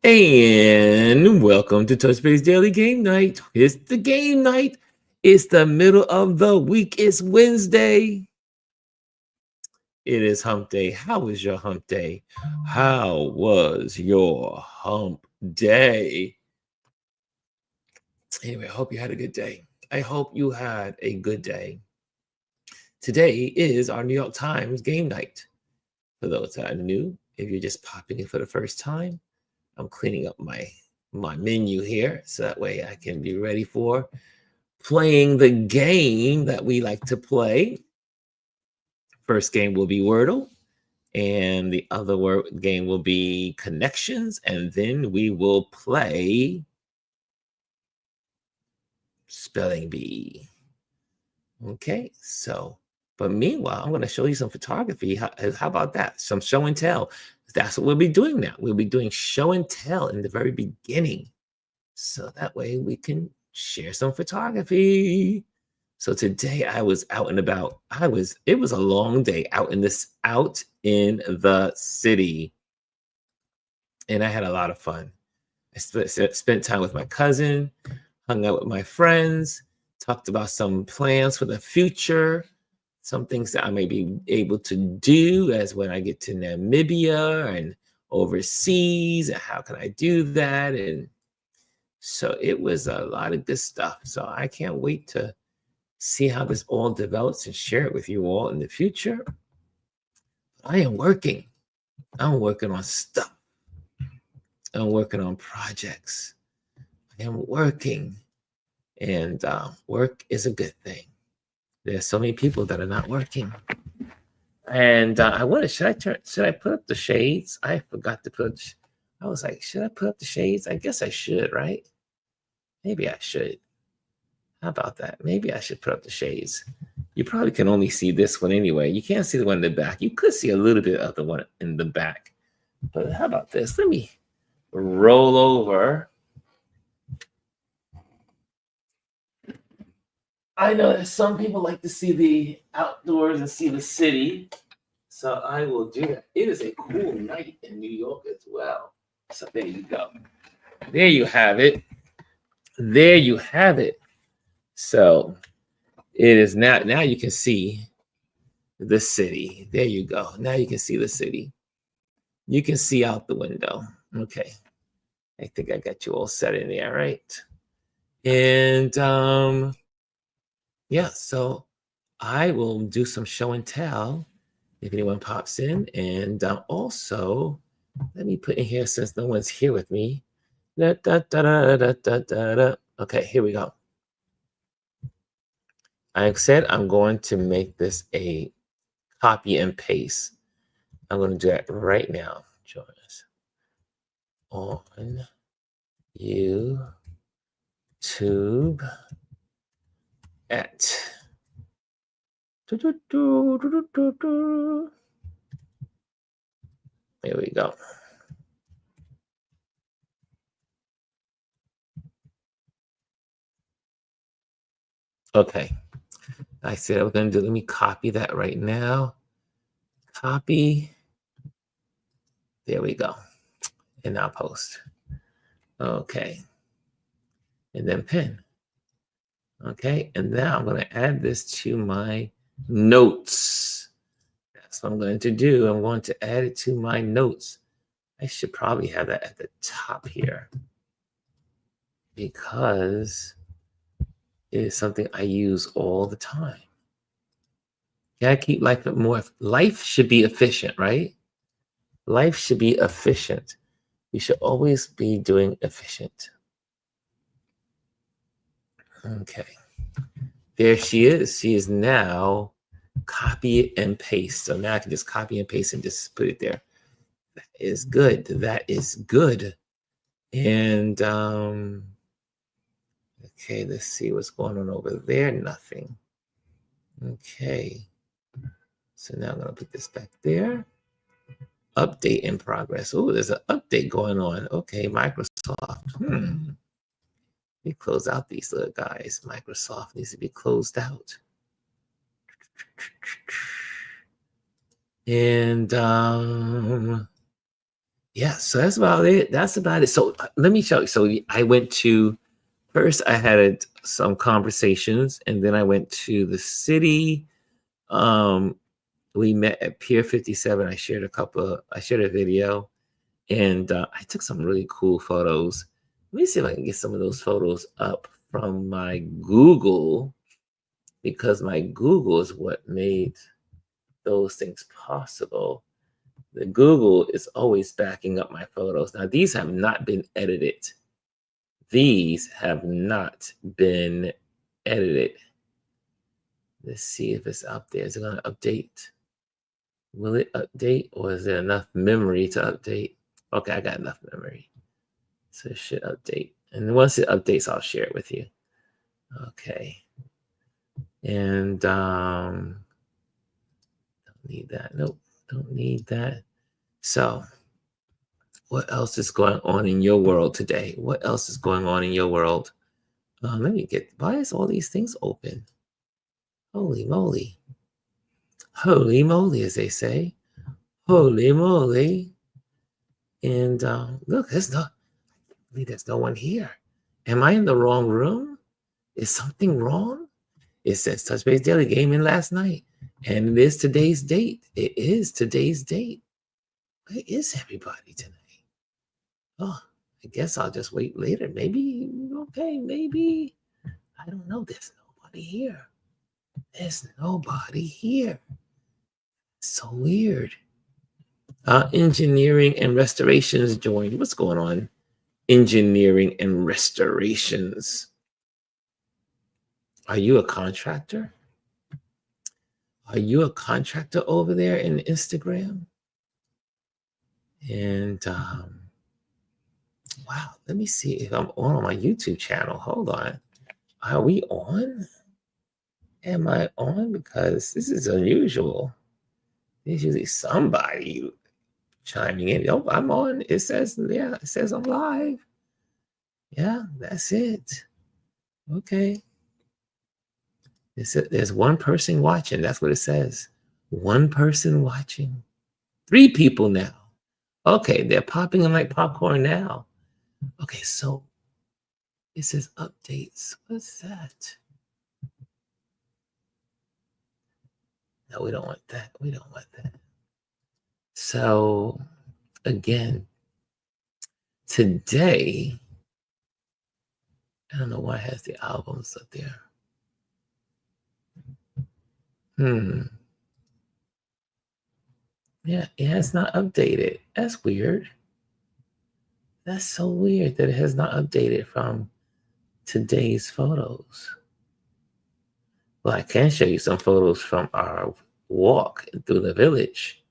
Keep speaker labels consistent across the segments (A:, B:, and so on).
A: And welcome to Touch Base Daily Game Night. It's the game night. It's the middle of the week. It's Wednesday. It is hump day. How was your hump day? How was your hump day? Anyway, I hope you had a good day. I hope you had a good day. Today is our New York Times game night. For those that are new, if you're just popping in for the first time, I'm cleaning up my menu here so that way I can be ready for playing the game that we like to play. First game will be Wordle, and the other game will be Connections, and then we will play Spelling Bee. Okay, so, but meanwhile, I'm going to show you some photography. How about that? Some show and tell. That's what we'll be doing now. We'll be doing show and tell in the very beginning. So that way we can share some photography. So today I was out and about. It was a long day out in the city. And I had a lot of fun. I spent time with my cousin, hung out with my friends, talked about some plans for the future, some things that I may be able to do as when I get to Namibia and overseas, and how can I do that? And so it was a lot of good stuff. So I can't wait to see how this all develops and share it with you all in the future. I am working. I'm working on stuff. I'm working on projects. I am working. And work is a good thing. There's so many people that are not working. And I wonder, should I put up the shades? I forgot to put, I was like, should I put up the shades? I guess I should, right? Maybe I should. How about that? Maybe I should put up the shades. You probably can only see this one anyway. You can't see the one in the back. You could see a little bit of the one in the back. But how about this? Let me roll over. I know that some people like to see the outdoors and see the city. So I will do that. It is a cool night in New York as well. So there you go. There you have it. There you have it. So it is now you can see the city. There you go. Now you can see the city. You can see out the window. Okay. I think I got you all set in there, right? And yeah, so I will do some show and tell if anyone pops in. And also, let me put in here, since no one's here with me. Okay, here we go. I said I'm going to make this a copy and paste. I'm going to do that right now. Join us on YouTube at there we go. Okay. I said I was going to do, let me copy that right now. Copy. There we go. And now post. Okay. And then pin. Okay. And now I'm going to add this to my notes. That's what I'm going to do. I'm going to add it to my notes. I should probably have that at the top here, because it is something I use all the time. You gotta keep life more. Life should be efficient, right? Life should be efficient. You should always be doing efficient. Okay. There she is. She is now copy and paste. So now I can just copy and paste and just put it there. That is good. That is good. And okay, let's see what's going on over there. Nothing. Okay. So now I'm going to put this back there. Update in progress. Oh, there's an update going on. Okay, Microsoft. Let me close out these little guys. Microsoft needs to be closed out. And Yeah, so that's about it. That's about it. So let me show you. So I went to first. I had some conversations, and then I went to the city. Um, we met at Pier 57. I shared a couple. I shared a video, and I took some really cool photos. Let me see if I can get some of those photos up from my Google because my Google is what made those things possible. The Google is always backing up my photos. Now, these have not been edited. These have not been edited. Let's see if it's up there. Is it going to update? Will it update or is there enough memory to update? Okay, I got enough memory. So it should update. And once it updates, I'll share it with you. Okay. And don't need that. Nope, don't need that. So what else is going on in your world today? What else is going on in your world? Let me get, why is all these things open? Holy moly. Holy moly, as they say. Holy moly. And look, there's no one here. Am I in the wrong room? Is something wrong? It says Touch Base Daily came in last night. And it is today's date. It is today's date. Where is everybody tonight? Oh, I guess I'll just wait later. Maybe, okay, maybe. I don't know. There's nobody here. There's nobody here. So weird. Engineering and restorations joined. What's going on? Engineering and restorations. Are you a contractor? Are you a contractor over there in Instagram? And wow, let me see if I'm on my YouTube channel. Hold on. Are we on? Am I on? Because this is unusual. There's usually somebody chiming in. Oh, I'm on. It says, yeah, it says I'm live. Yeah, that's it. Okay. There's one person watching. That's what it says. One person watching. 3 people now. Okay, they're popping in like popcorn now. Okay, so it says updates. What's that? No, we don't want that. We don't want that. So again, today, I don't know why it has the albums up there. Yeah, it has not updated. That's weird. That's so weird that it has not updated from today's photos. Well, I can show you some photos from our walk through the village.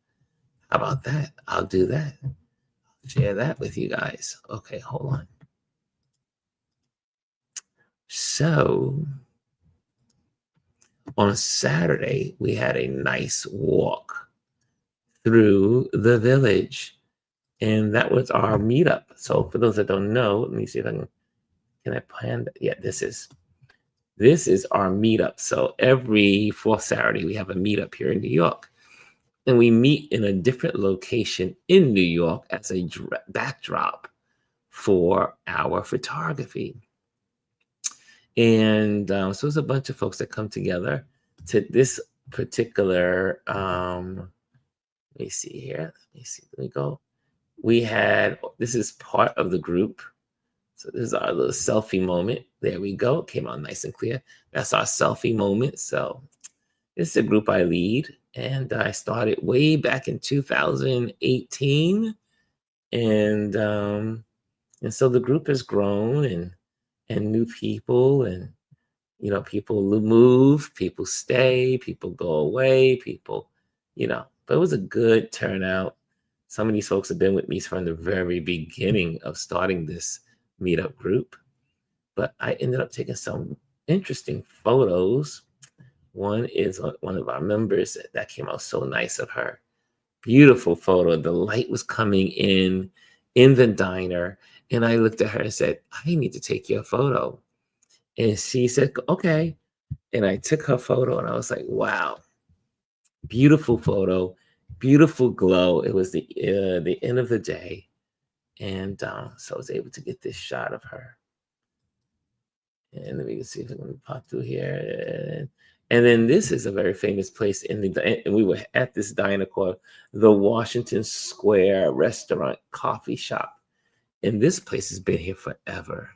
A: How about that? I'll do that. Share that with you guys. Okay, hold on. So on Saturday, we had a nice walk through the village, and that was our meetup. So for those that don't know, let me see if I can I plan that? Yeah, this is our meetup. So every fourth Saturday, we have a meetup here in New York. And we meet in a different location in New York as a backdrop for our photography. And so there's a bunch of folks that come together to this particular, let me see here. Let me go. This is part of the group. So this is our little selfie moment. There we go. Came out nice and clear. That's our selfie moment. So this is a group I lead. And I started way back in 2018. And so the group has grown and new people and, people move, people stay, people go away, but it was a good turnout. Some of these folks have been with me from the very beginning of starting this meetup group, but I ended up taking some interesting photos. One is one of our members that came out so nice of her. Beautiful photo. The light was coming in the diner, and I looked at her and said, I need to take your photo. And she said, okay. And I took her photo, and I was like, wow, beautiful photo, beautiful glow. It was the end of the day. And so I was able to get this shot of her. And let me see if I can pop through here. And then this is a very famous place and we were at this diner called the Washington Square Restaurant Coffee Shop. And this place has been here forever.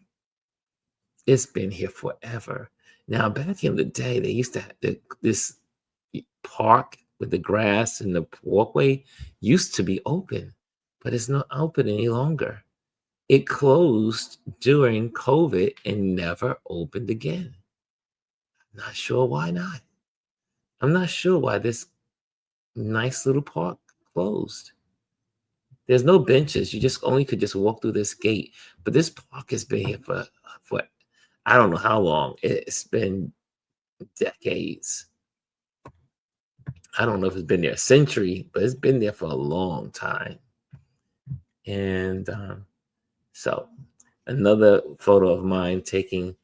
A: It's been here forever. Now, back in the day, they used to have this park with the grass and the walkway used to be open, but it's not open any longer. It closed during COVID and never opened again. Not sure why not. I'm not sure why this nice little park closed. There's no benches. You just only could just walk through this gate. But this park has been here for I don't know how long. It's been decades. I don't know if it's been there a century, but it's been there for a long time. And so another photo of mine taking,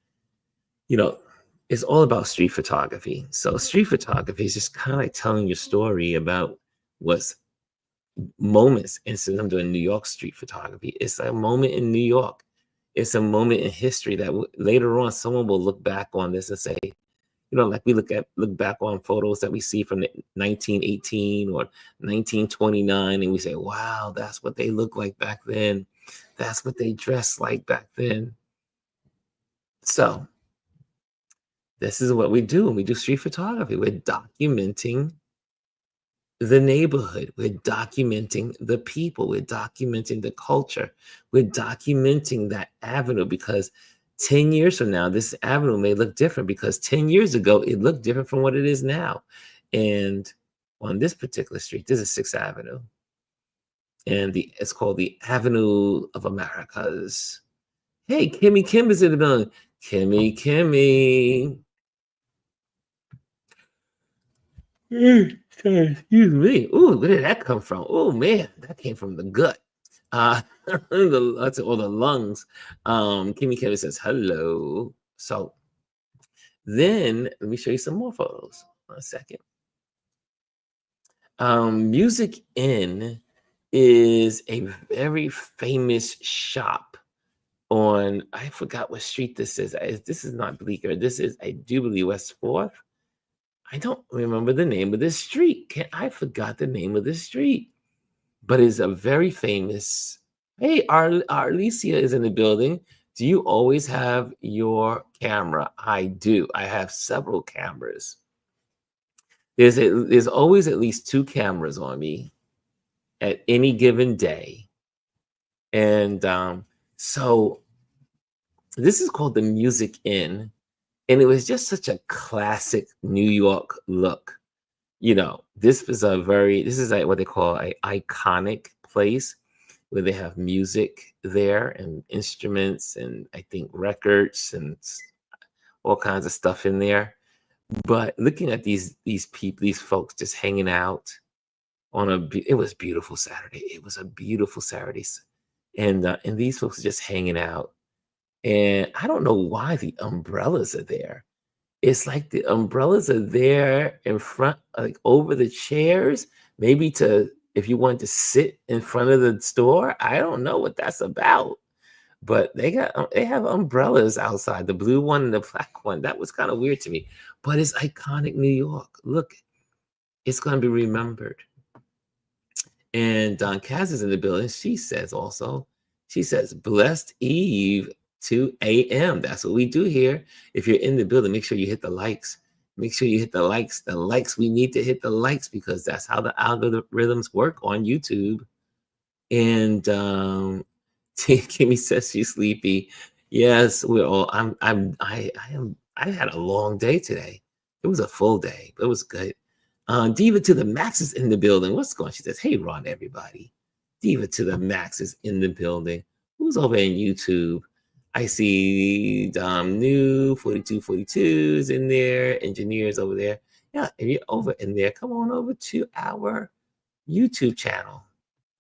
A: it's all about street photography. So street photography is just kind of like telling your story about what's moments. And since I'm doing New York street photography, it's a moment in New York. It's a moment in history that later on someone will look back on this and say, like we look back on photos that we see from 1918 or 1929, and we say, wow, that's what they looked like back then. That's what they dressed like back then. So this is what we do when we do street photography. We're documenting the neighborhood. We're documenting the people. We're documenting the culture. We're documenting that avenue because 10 years from now, this avenue may look different because 10 years ago, it looked different from what it is now. And on this particular street, this is 6th Avenue. And it's called the Avenue of Americas. Hey, Kimmy Kim is in the building. Kimmy. Excuse me. Ooh, where did that come from? Oh, man, that came from the gut. That's all the lungs. Kimmy Kevin says hello. So then let me show you some more photos. 1 second. Music Inn is a very famous shop on, I forgot what street this is. This is not Bleecker. This is, I do believe, West 4th. I don't remember the name of this street. I forgot the name of this street. But it's a very famous. Hey, Arlesia is in the building. Do you always have your camera? I do. I have several cameras. There's always at least 2 cameras on me at any given day. And so this is called the Music Inn. And it was just such a classic New York look. This is like what they call an iconic place where they have music there and instruments and I think records and all kinds of stuff in there. But looking at these people, these folks just hanging out it was beautiful Saturday. It was a beautiful Saturday. And these folks are just hanging out. And I don't know why the umbrellas are there. It's like the umbrellas are there in front, like over the chairs, maybe if you want to sit in front of the store. I don't know what that's about, but they have umbrellas outside, the blue one and the black one. That was kind of weird to me, but it's iconic New York. Look, it's going to be remembered. And Don Kaz is in the building. She says, blessed Eve 2 a.m. That's what we do here. If you're in the building, make sure you hit the likes. Make sure you hit the likes. The likes, we need to hit the likes because that's how the algorithms work on YouTube. And Kimmy says she's sleepy. Yes, we're all. I had a long day today. It was a full day, but it was good. Diva to the Max is in the building. What's going on? She says, hey, Ron, everybody. Diva to the Max is in the building. Who's over in YouTube? I see new 4242 is in there, engineers over there. Yeah, if you're over in there, come on over to our YouTube channel.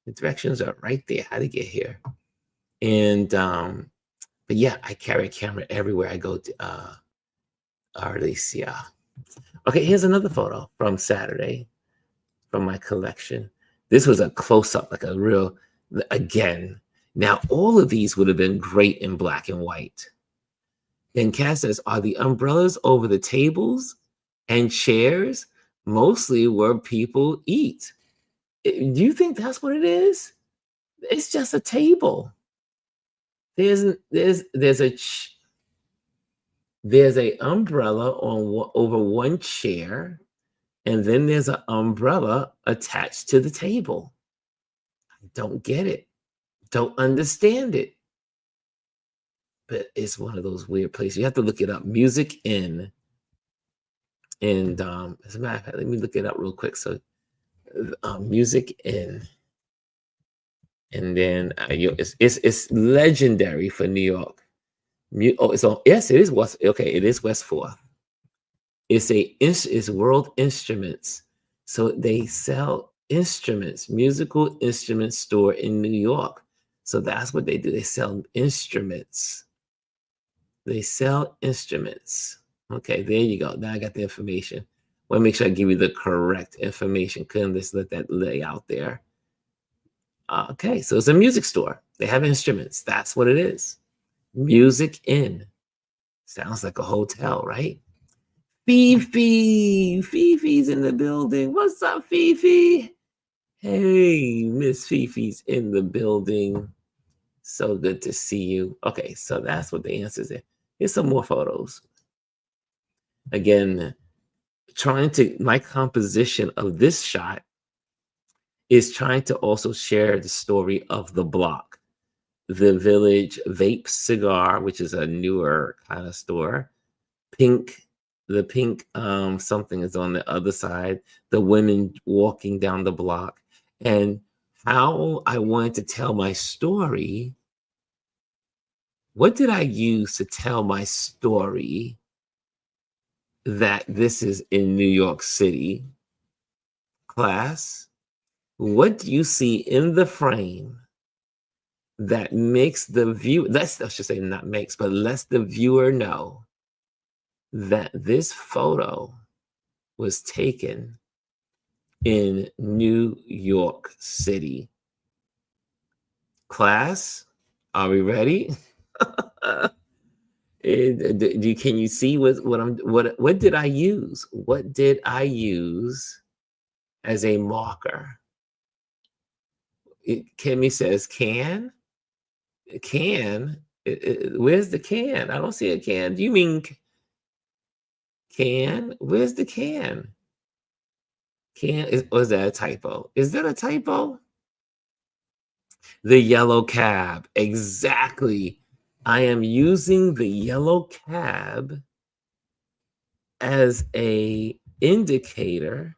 A: The directions are right there, how to get here. And, but yeah, I carry a camera everywhere I go to Arlesia. Okay, here's another photo from Saturday from my collection. This was a close-up, like a real, again, Now, all of these would have been great in black and white. Then Cass says, are the umbrellas over the tables and chairs mostly where people eat? Do you think that's what it is? It's just a table. There's a umbrella over one chair, and then there's an umbrella attached to the table. I don't get it. Don't understand it. But it's one of those weird places. You have to look it up. Music in. And as a matter of fact, let me look it up real quick. So music in. And then it's legendary for New York. It's on. Yes, it is West. Okay, it is West 4th. It's World Instruments. So they sell instruments, musical instrument store in New York. So that's what they do. They sell instruments. They sell instruments. Okay, there you go. Now I got the information. Want to make sure I give you the correct information. Couldn't just let that lay out there. Okay, so it's a music store. They have instruments. That's what it is. Music in. Sounds like a hotel, right? Fifi. Fifi's in the building. What's up, Fifi? Hey, Miss Fifi's in the building. So good to see you. Okay, so that's what the answer is. Here's some more photos. Again, my composition of this shot is trying to also share the story of the block. The Village Vape Cigar, which is a newer kind of store. The pink something is on the other side. The women walking down the block. And how I wanted to tell my story. What did I use to tell my story that this is in New York City? Class, what do you see in the frame that makes the viewer, I should say not makes, but lets the viewer know that this photo was taken in New York City? Class, are we ready? Can you see what did I use? What did I use as a marker? Kimmy says can. Where's the can? I don't see a can. Do you mean can? Where's the can? Or is that a typo? Is that a typo? The yellow cab. Exactly. I am using the yellow cab as a indicator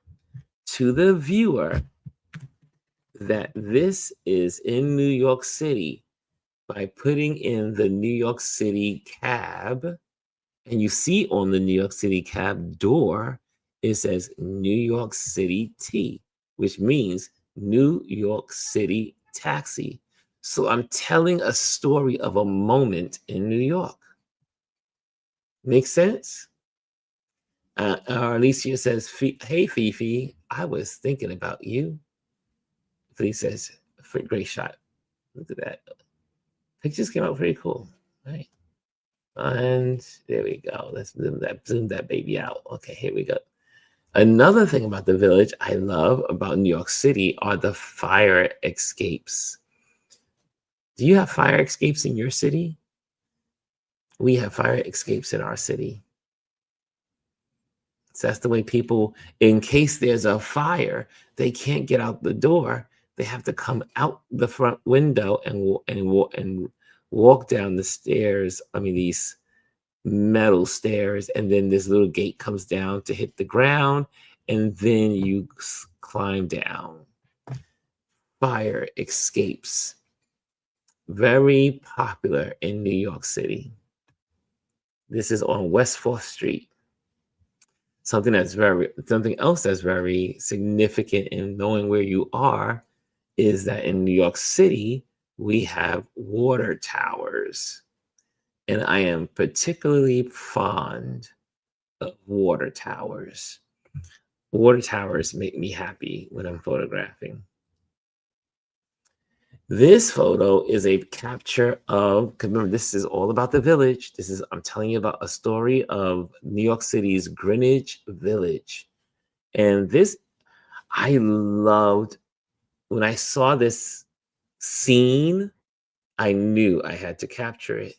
A: to the viewer that this is in New York City by putting in the New York City cab. And you see on the New York City cab door, it says New York City T, which means New York City taxi. So I'm telling a story of a moment in New York. Make sense? Alicia says, hey, Fifi, I was thinking about you. Fifi says, great shot. Look at that. Pictures came out pretty cool. Right. And there we go. Let's zoom that baby out. Okay, here we go. Another thing about the Village I love about New York City are the fire escapes. Do you have fire escapes in your city? We have fire escapes in our city. So that's the way people, in case there's a fire, they can't get out the door. They have to come out the front window and walk down the stairs. I mean, these metal stairs, and then this little gate comes down to hit the ground, and then you climb down. Fire escapes. Very popular in New York City. This is on West 4th Street. Something else that's very significant in knowing where you are is that in New York City, we have water towers. And I am particularly fond of water towers. Water towers make me happy when I'm photographing. This photo is a capture of, 'cause remember, this is all about the village. I'm telling you about a story of New York City's Greenwich Village. And this, I loved when I saw this scene, I knew I had to capture it.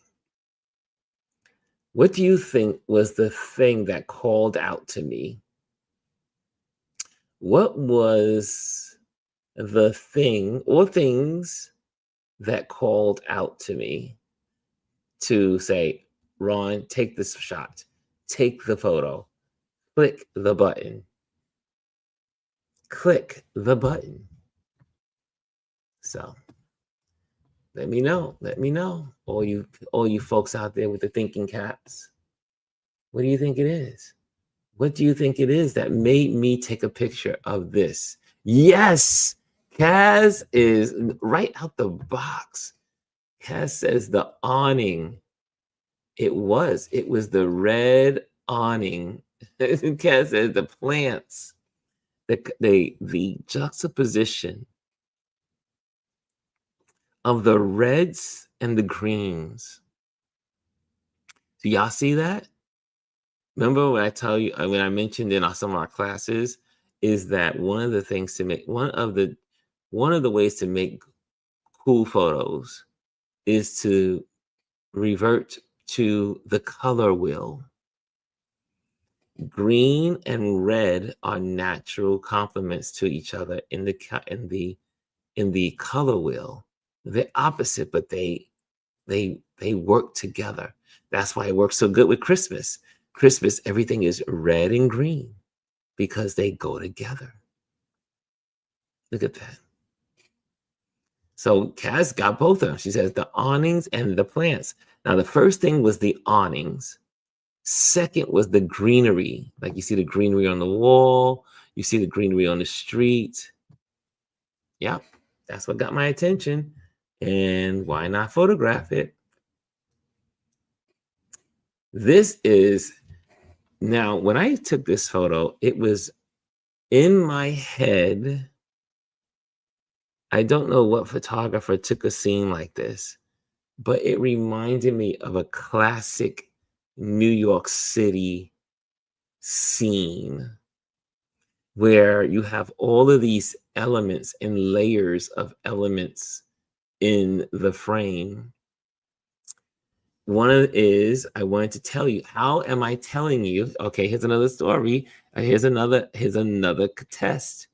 A: What do you think was the thing that called out to me? What was the thing or things that called out to me to say, Ron, take this shot, take the photo, click the button, click the button. So let me know. Let me know. All you folks out there with the thinking caps. What do you think it is? What do you think it is that made me take a picture of this? Yes, Kaz is right out the box. Kaz says the awning. It was the red awning. Kaz says the plants, the juxtaposition of the reds and the greens. Do y'all see that? Remember when when I mentioned in some of our classes, is that one of the things to make one of the ways to make cool photos is to revert to the color wheel. Green and red are natural complements to each other in the color wheel. They're opposite, but they work together. That's why it works so good with Christmas. Christmas, everything is red and green because they go together. Look at that. So Kaz got both of them. She says the awnings and the plants. Now, the first thing was the awnings. Second was the greenery. Like you see the greenery on the wall. You see the greenery on the street. Yeah, that's what got my attention. And why not photograph it? This is, now when I took this photo, it was in my head. I don't know what photographer took a scene like this, but it reminded me of a classic New York City scene where you have all of these elements and layers of elements in the frame. One of it is, I wanted to tell you, how am I telling you? Okay, here's another story. Here's another test.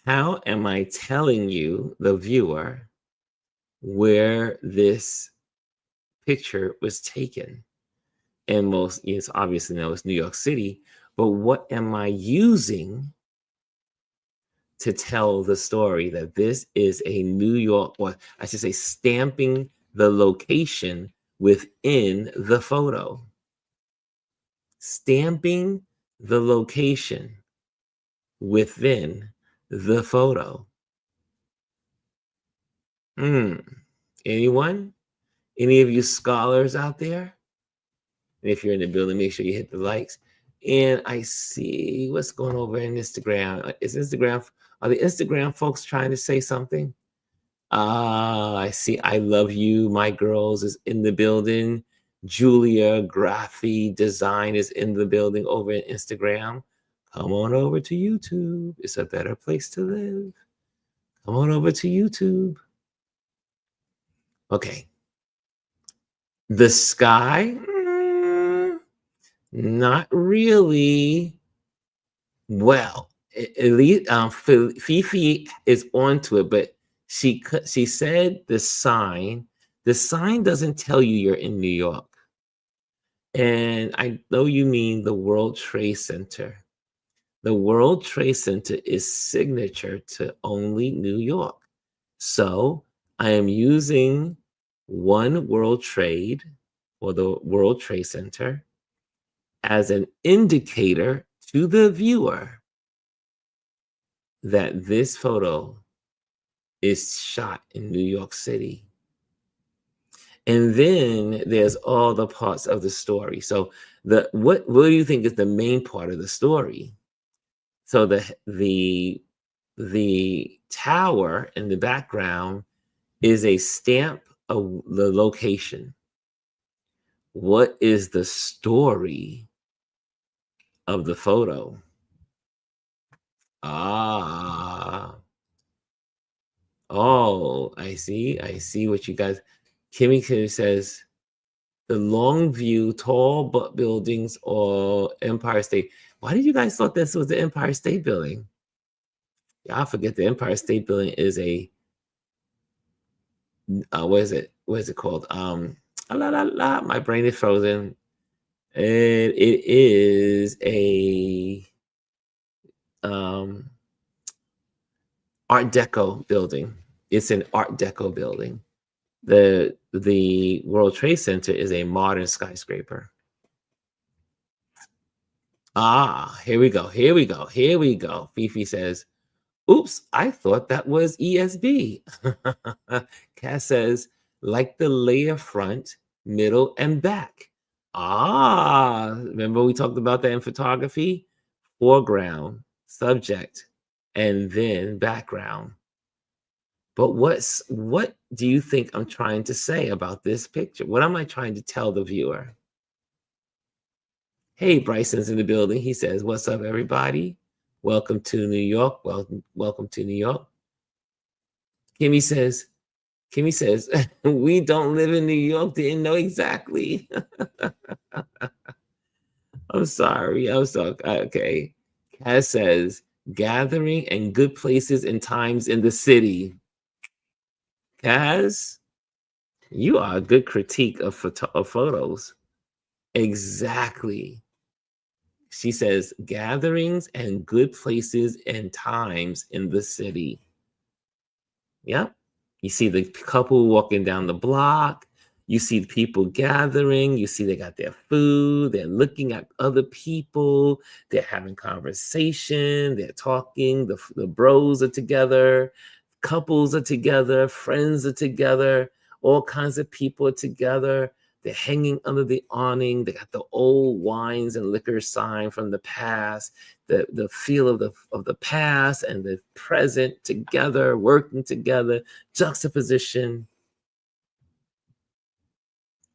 A: How am I telling you, the viewer, where this picture was taken? And yes, obviously now it's New York City, but what am I using to tell the story that this is a New York, or I should say stamping the location within the photo? Stamping the location within the photo. Anyone? Any of you scholars out there? And if you're in the building, make sure you hit the likes. And I see what's going over in Instagram. Are the Instagram folks trying to say something? I see. I love you. My girls is in the building. Julia Graphy Design is in the building over in Instagram. Come on over to YouTube. It's a better place to live. Come on over to YouTube. Okay. The sky, not really. Well, at least Fifi is onto it, but she said the sign doesn't tell you you're in New York. And I know you mean the World Trade Center. The World Trade Center is signature to only New York. So I am using One World Trade, or the World Trade Center, as an indicator to the viewer that this photo is shot in New York City. And then there's all the parts of the story. So what do you think is the main part of the story? So the the tower in the background is a stamp of the location. What is the story of the photo? Ah, oh, I see. I see what you guys. Kimmy says the long view, tall buildings, or Empire State. Why did you guys thought this was the Empire State Building? Y'all forget the Empire State Building is a what is it? What is it called? My brain is frozen. It is a Art Deco building. It's an Art Deco building. The World Trade Center is a modern skyscraper. Ah, here we go. Here we go. Here we go. Fifi says, oops, I thought that was ESB. Cass says, like the layer front, middle, and back. Ah, remember we talked about that in photography? Foreground, subject, and then background. But what do you think I'm trying to say about this picture? What am I trying to tell the viewer? Hey, Bryson's in the building. He says, what's up, everybody? Welcome to New York. Welcome to New York. Kimmy says, we don't live in New York. Didn't know exactly. I'm sorry. Okay. Kaz says, gathering and good places and times in the city. Kaz, you are a good critique of photos. Exactly. She says, gatherings and good places and times in the city. Yep. You see the couple walking down the block. You see people gathering. You see they got their food. They're looking at other people. They're having conversation. They're talking. The bros are together. Couples are together. Friends are together. All kinds of people are together. They're hanging under the awning. They got the old wines and liquor sign from the past, the feel of the past and the present together, working together, juxtaposition.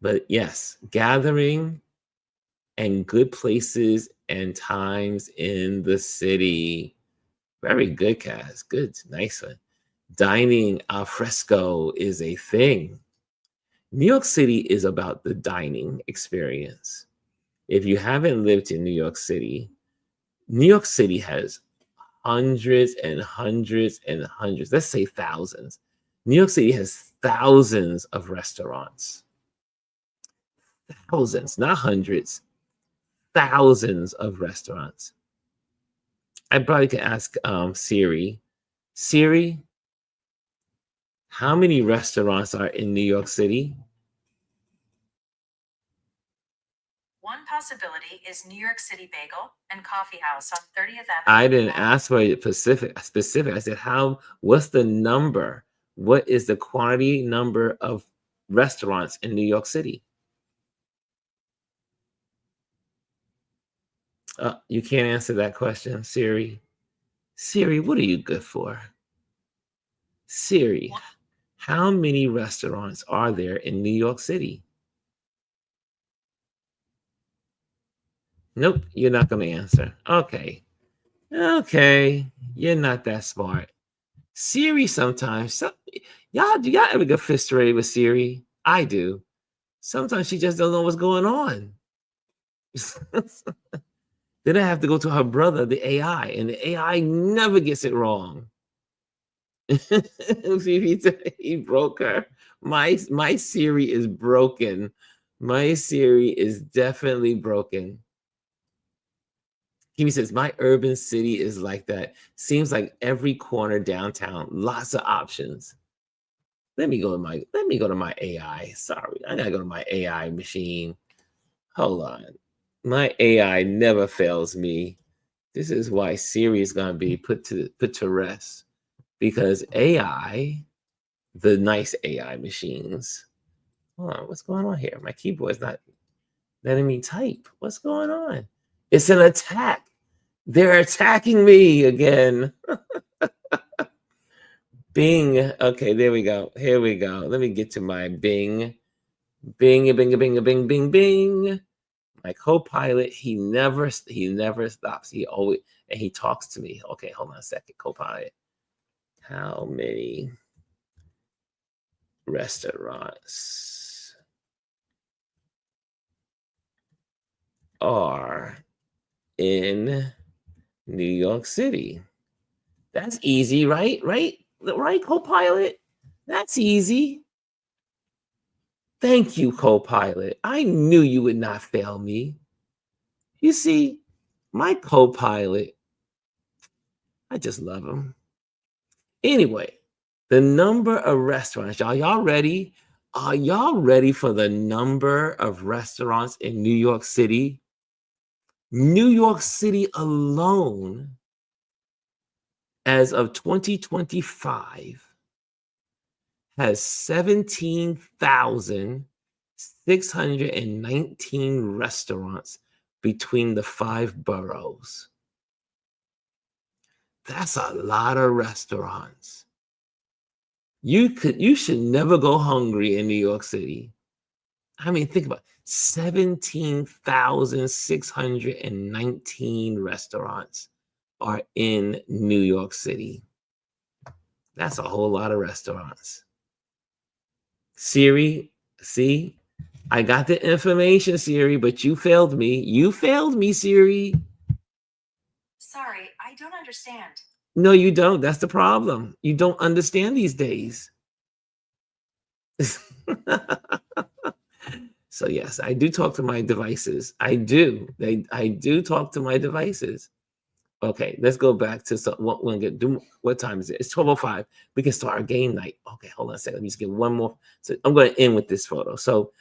A: But yes, gathering and good places and times in the city. Very good, Kaz. Good, nice one. Dining al fresco is a thing. New York City is about the dining experience. If you haven't lived in New York City has hundreds and hundreds and hundreds, let's say thousands. New York City has thousands of restaurants. Thousands, not hundreds, thousands of restaurants. I probably could ask Siri, how many restaurants are in New York City?
B: One possibility is New York City Bagel and Coffee House on 30th Avenue.
A: I didn't ask for a specific. I said, what's the number? What is the quantity number of restaurants in New York City? You can't answer that question, Siri. Siri, what are you good for? Siri, how many restaurants are there in New York City? Nope, you're not going to answer. Okay, you're not that smart. Siri sometimes, do y'all ever get frustrated with Siri? I do. Sometimes she just don't know what's going on. Then I have to go to her brother, the AI, and the AI never gets it wrong. He broke her. My Siri is broken. My Siri is definitely broken. He says, my urban city is like that. Seems like every corner downtown, lots of options. Let me go to my AI. Sorry, I gotta go to my AI machine. Hold on. My AI never fails me. This is why Siri is gonna be put to rest. Because AI, the nice AI machines. Hold on, what's going on here? My keyboard's not letting me type. What's going on? It's an attack. They're attacking me again. Bing. Okay, there we go. Here we go. Let me get to my Bing. Bing, bing, bing, bing, bing, bing. My co-pilot, he never stops. He always, and he talks to me. Okay, hold on a second, co-pilot. How many restaurants are in New York City? That's easy, right? Right, co-pilot? That's easy. Thank you, co-pilot. I knew you would not fail me. You see, my co-pilot, I just love him. Anyway, the number of restaurants, y'all ready? Are y'all ready for the number of restaurants in New York City? New York City alone, as of 2025, has 17,619 restaurants between the 5 boroughs. That's a lot of restaurants. You should never go hungry in New York City. I mean, think about it. 17,619 restaurants are in New York City. That's a whole lot of restaurants. Siri, see, I got the information, Siri, but you failed me. You failed me, Siri.
B: Sorry, I don't understand.
A: No, you don't. That's the problem. You don't understand these days. So yes, I do talk to my devices. I do. I do talk to my devices. Okay, let's go back to what time is it? It's 12:05. We can start our game night. Okay, hold on a second. Let me just get one more. So I'm going to end with this photo. So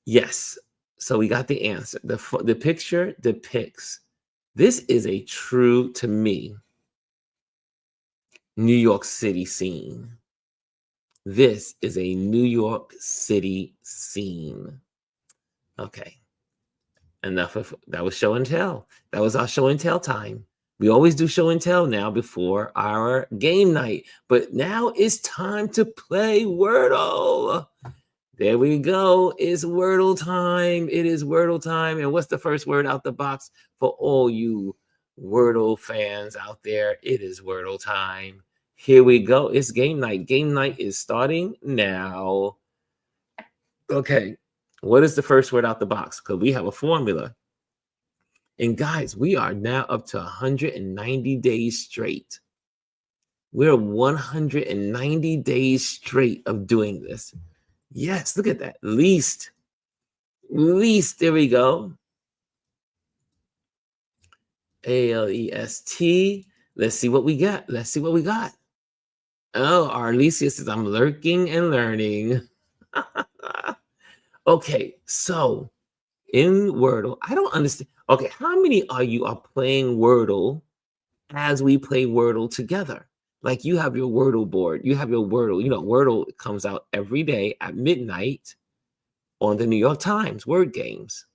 A: yes, so we got the answer. The picture depicts. This is a true, to me, New York City scene. This is a New York City scene. Okay. Enough of that. Was show and tell. That was our show and tell time. We always do show and tell now before our game night, but now it's time to play Wordle. There we go. It's Wordle time. It is Wordle time. And what's the first word out the box for all you Wordle fans out there? It is Wordle time. Here we go. It's game night. Game night is starting now. Okay. What is the first word out the box? Because we have a formula. And guys, we are now up to 190 days straight. We're 190 days straight of doing this. Yes, look at that. Least, there we go. ALEST. Let's see what we got. Oh, Arlesia says, I'm lurking and learning. Okay, so in Wordle, I don't understand. Okay, how many are playing Wordle as we play Wordle together? Like you have your Wordle board, you have your Wordle. Wordle comes out every day at midnight on the New York Times Word Games.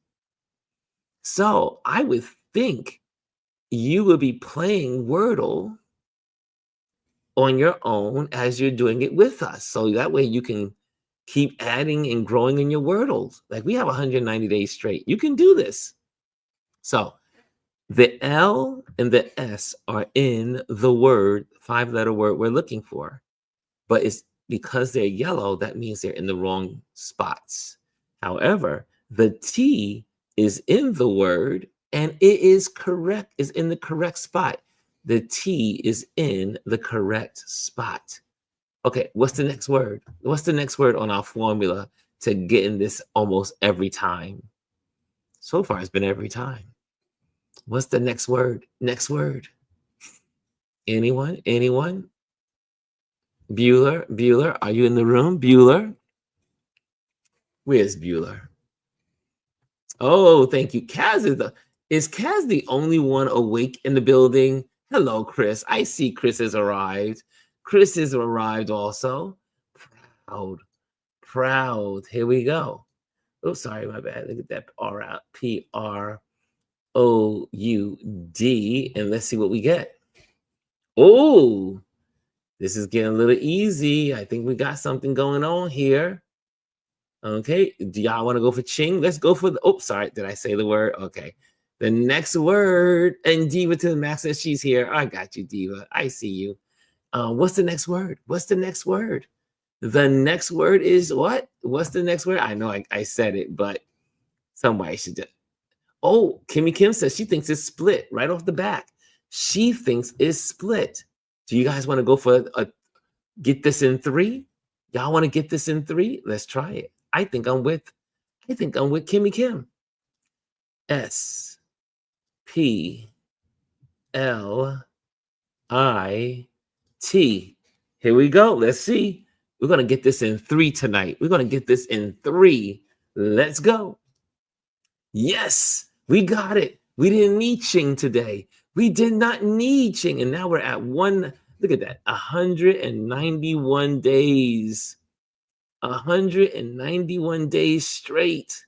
A: So I would think you would be playing Wordle on your own as you're doing it with us. So that way you can keep adding and growing in your Wordles. Like we have 190 days straight. You can do this. So the L and the S are in the word, 5-letter word we're looking for. But it's because they're yellow, that means they're in the wrong spots. However, the T is in the word and it is correct, is in the correct spot. The T is in the correct spot. Okay, what's the next word? What's the next word on our formula to get in this almost every time? So far, it's been every time. What's the next word? Next word. Anyone? Bueller, are you in the room? Bueller? Where's Bueller? Oh, thank you. Is Kaz the only one awake in the building? Hello, Chris. I see Chris has arrived. Chris has arrived also. Proud. Here we go. Oh, sorry, my bad. Look at that R out. PROUD. And let's see what we get. Oh, This is getting a little easy. I think we got something going on here. Okay, do y'all want to go for Ching? Let's go for the, oh, sorry, did I say the word? Okay, the next word, and Diva to the max says she's here. I got you, Diva. I see you. What's the next word? What's the next word? The next word is what? What's the next word? I know I said it, but somebody should just. Oh, Kimmy Kim says she thinks it's split right off the back. She thinks it's split. Do you guys want to go for get this in 3? Y'all want to get this in 3? Let's try it. I think I'm with Kimmy Kim. S P L I T. Here we go. Let's see. We're going to get this in 3 tonight. We're going to get this in 3. Let's go. Yes, we got it. We didn't need Ching today. We did not need Ching. And now we're at one. Look at that. 191 days. 191 days straight.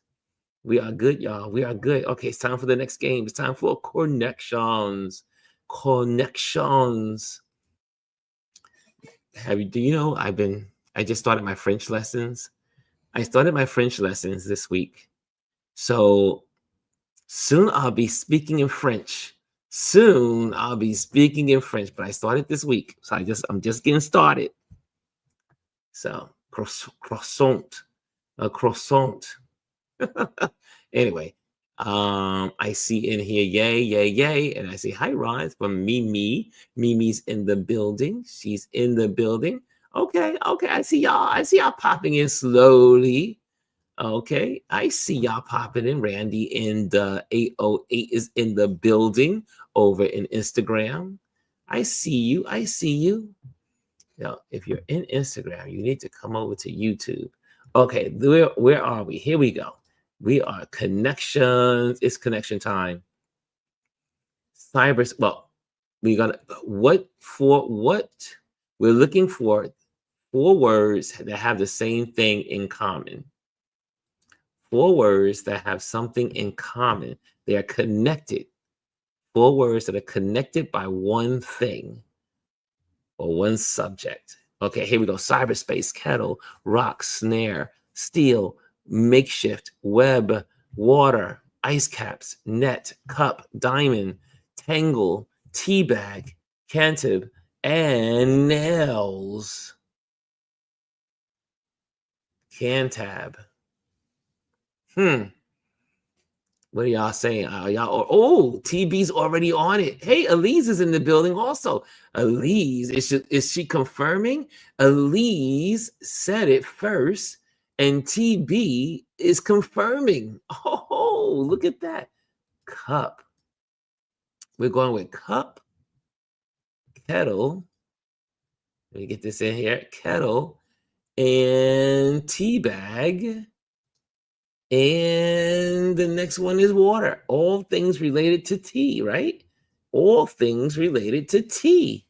A: We are good, y'all. We are good. Okay, it's time for the next game. It's time for connections. Connections. Do you know I just started my French lessons. I started my French lessons this week. So soon I'll be speaking in French. Soon I'll be speaking in French, but I started this week. So I'm just getting started. So croissant. A croissant. Anyway, I see in here, yay, yay, yay. And I say, hi, Ron. It's from Mimi. Mimi's in the building. She's in the building. Okay. I see y'all popping in slowly. Okay. I see y'all popping in. Randy in the 808 is in the building over in Instagram. I see you. Now, if you're in Instagram, you need to come over to YouTube. Okay, where are we? Here we go. We are connections. It's connection time. Well, we're looking for 4 words that have the same thing in common. 4 words that have something in common. They are connected. 4 words that are connected by one thing or one subject. Okay, here we go. Cyberspace, kettle, rock, snare, steel, makeshift, web, water, ice caps, net, cup, diamond, tangle, tea bag, cantab, and nails. Cantab. What are y'all saying? TB's already on it. Hey, Elise is in the building also. Elise, is she confirming? Elise said it first, and TB is confirming. Oh, look at that. Cup. We're going with cup, kettle. Let me get this in here. Kettle and tea bag. And the next one is water. All things related to tea, right? All things related to tea.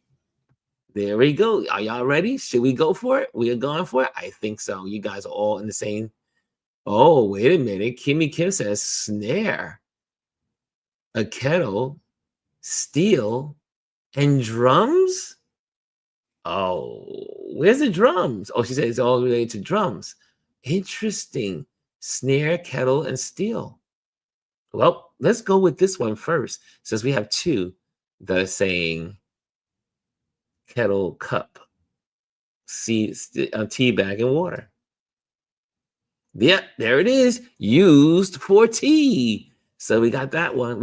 A: There we go. Are y'all ready? Should we go for it? We are going for it? I think so. You guys are all in the same. Oh, wait a minute. Kimmy Kim says snare, a kettle, steel, and drums? Oh, where's the drums? Oh, she said it's all related to drums. Interesting. Snare, kettle, and steel. Well, let's go with this one first, since we have 2 that are saying kettle, cup, tea bag, and water. Yep, there it is. Used for tea. So we got that one.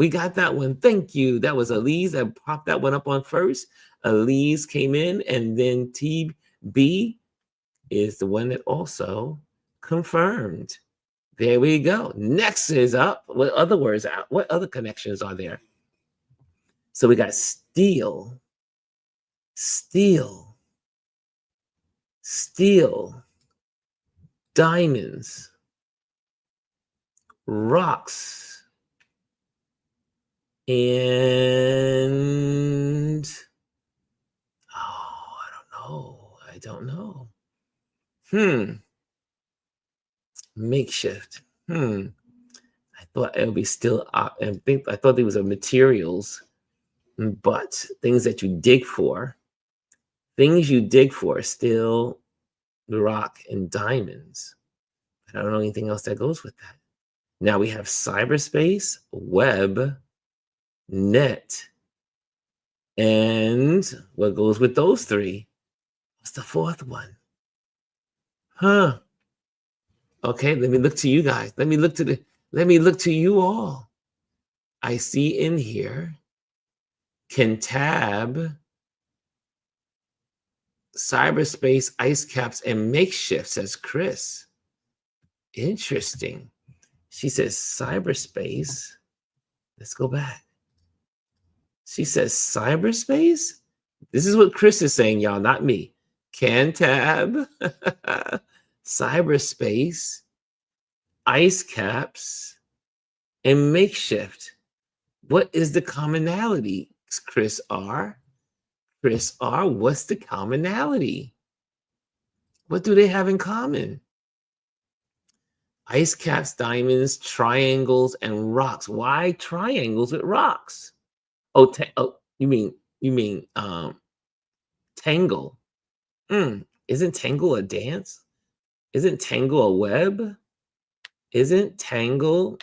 A: Thank you. That was Elise that popped that one up on first. Elise came in, and then TB is the one that also confirmed. There we go. Next is up. What other words out? What other connections are there? So we got steel, diamonds, rocks, and I don't know. Makeshift. I thought it would be still. I thought there was a materials, but things that you dig for. Things you dig for, steel, rock, and diamonds. I don't know anything else that goes with that. Now we have cyberspace, web, net, and what goes with those three? What's the fourth one? Huh. Okay, let me look to you guys. Let me look to you all. I see in here, can tab, cyberspace, ice caps, and makeshift, says Chris. Interesting. She says cyberspace. Let's go back. She says cyberspace? This is what Chris is saying, y'all, not me. Can tab, cyberspace, ice caps, and makeshift. What is the commonality, Chris R? Chris R, what's the commonality? What do they have in common? Ice caps, diamonds, triangles, and rocks. Why triangles with rocks? Oh, you mean tangle? Isn't tangle a dance? Isn't tangle a web? Isn't tangle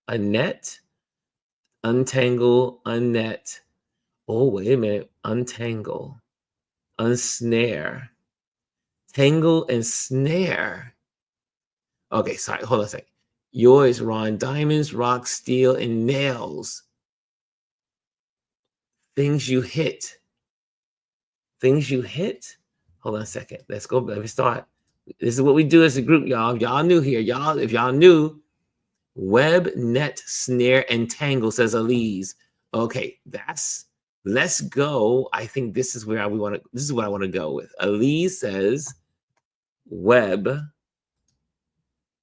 A: a net? Untangle, unnet. Oh, wait a minute. Untangle, unsnare, tangle, and snare. Okay, sorry. Hold on a second. Yours, Ron. Diamonds, rocks, steel, and nails. Things you hit. Things you hit? Hold on a second. Let's go. Let me start. This is what we do as a group, y'all. If y'all new here, if y'all new, web, net, snare, and tangle, says Elise. Okay, let's go. I think this is where this is what I want to go with. Elise says web,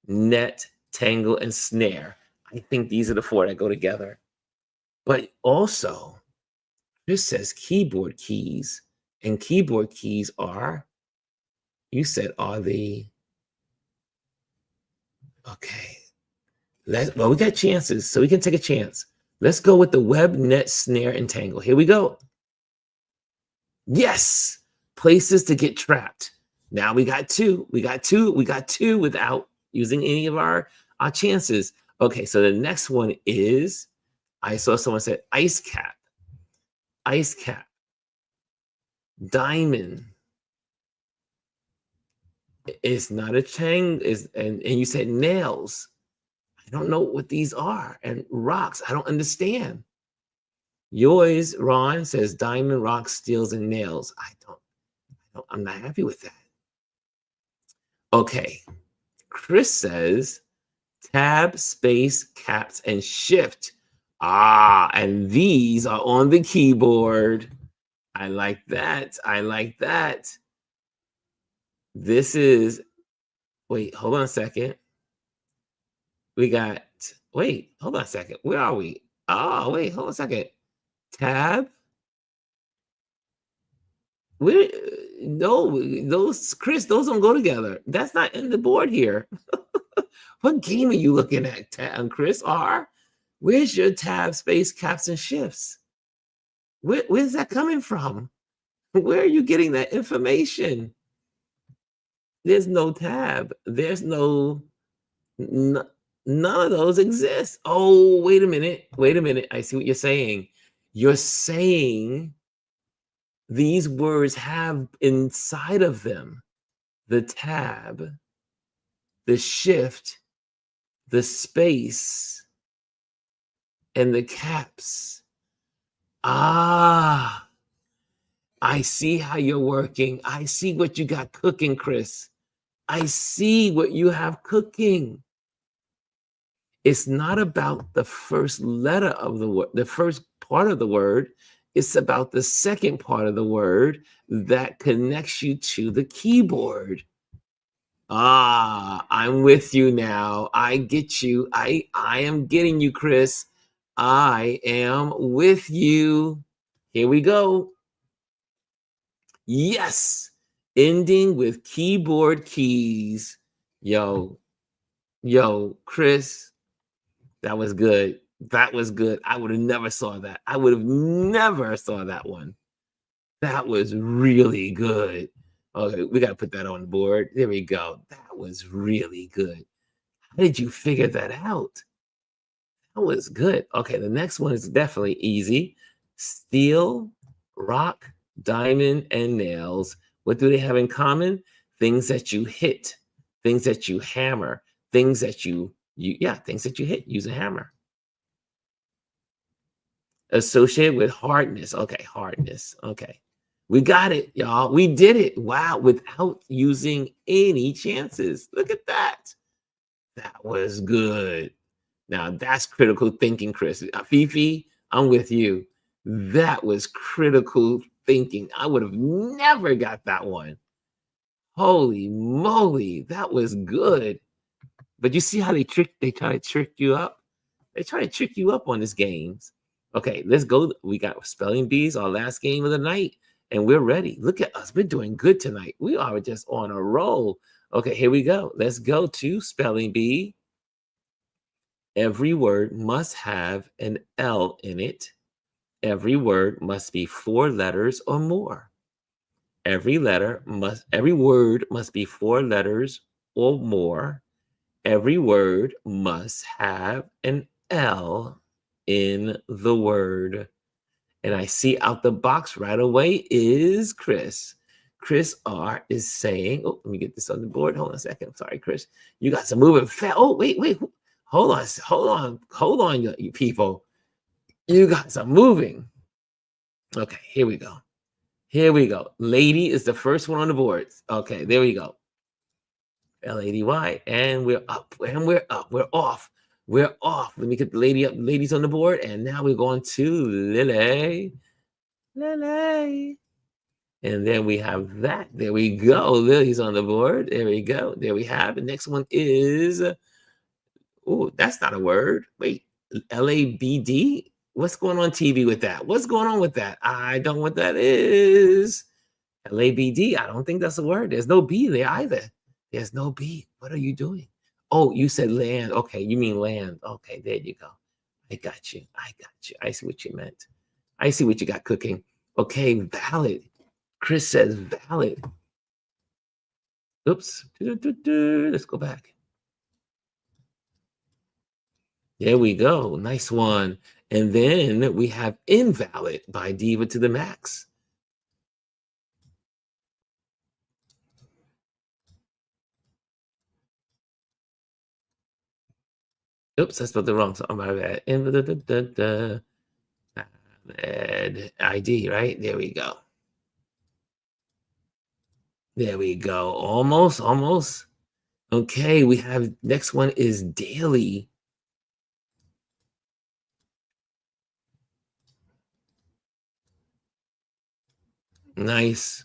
A: net, tangle, and snare. I think these are the four that go together. But also, this says keyboard keys. And keyboard keys are, you said, are the, okay. Well, we got chances, so we can take a chance. Let's go with the web, net, snare, and tangle. Here we go. Yes, places to get trapped. Now we got two. We got two without using any of our chances. Okay, so the next one is, I saw someone said ice cap. Ice cap. Diamond. It's not a chain. And you said nails. I don't know what these are. And rocks. I don't understand. Yours, Ron, says diamond, rocks, steels, and nails. I'm not happy with that. Okay. Chris says tab, space, caps, and shift. And these are on the keyboard. I like that. I like that. This is, wait, hold on a second. Wait, hold on a second. Where are we? Oh, wait, hold on a second. Tab. No, Chris, those don't go together. That's not in the board here. What game are you looking at, Chris R? Where's your tab, space, caps, and shifts? Where's that coming from? Where are you getting that information? There's no tab. There's none of those exist. Oh, wait a minute. I see what you're saying. You're saying these words have inside of them the tab, the shift, the space, and the caps. I see how you're working. I see what you got cooking, Chris. I see what you have cooking. It's not about the first letter of the word, the first part of the word. It's about the second part of the word that connects you to the keyboard. I'm with you now. I get you. I am getting you, Chris. I am with you. Here we go. Yes. Ending with keyboard keys. Yo, Chris, that was good. That was good. I would have never saw that. I would have never saw that one. That was really good. Okay, we got to put that on the board. There we go. That was really good. How did you figure that out? That was good. Okay, the next one is definitely easy. Steel, rock, diamond, and nails. What do they have in common? Things that you hit, things that you hammer, things that things that you hit. Use a hammer. Associated with hardness. Okay, hardness. Okay. We got it, y'all. We did it. Wow, without using any chances. Look at that. That was good. Now that's critical thinking, Chris. Fifi, I'm with you. That was critical thinking. I would have never got that one. Holy moly, that was good. But you see how they try to trick you up? They try to trick you up on these games. Okay, let's go. We got spelling bees, our last game of the night, and we're ready. Look at us. We're doing good tonight. We are just on a roll. Okay, here we go. Let's go to spelling bee. Every word must have an L in it. Every word must be 4 letters or more. Every word must be 4 letters or more. Every word must have an L in the word. And I see out the box right away is Chris. Chris R is saying, oh, let me get this on the board. Hold on a second. Sorry, Chris. You got some moving fast. Oh, wait. Hold on, you people. You got some moving. Okay, here we go. Lady is the first one on the board. Okay, there we go. Lady, and we're up, we're off. Let me get the ladies on the board, and now we're going to Lily. And then we have that. There we go. Lily's on the board. There we go. There we have. The next one is, oh, that's not a word. Wait, LABD? What's going on TV with that? What's going on with that? I don't know what that is. LABD, I don't think that's a word. There's no B there either. There's no B. What are you doing? Oh, you said land. Okay, you mean land. Okay, there you go. I got you. I see what you meant. I see what you got cooking. Okay, valid. Chris says valid. Oops. Let's go back. There we go. Nice one. And then we have invalid by Diva to the Max. Oops, I spelled it wrong. So my bad. ID, right? There we go. There we go. Almost. Okay, we have next one is daily. Nice.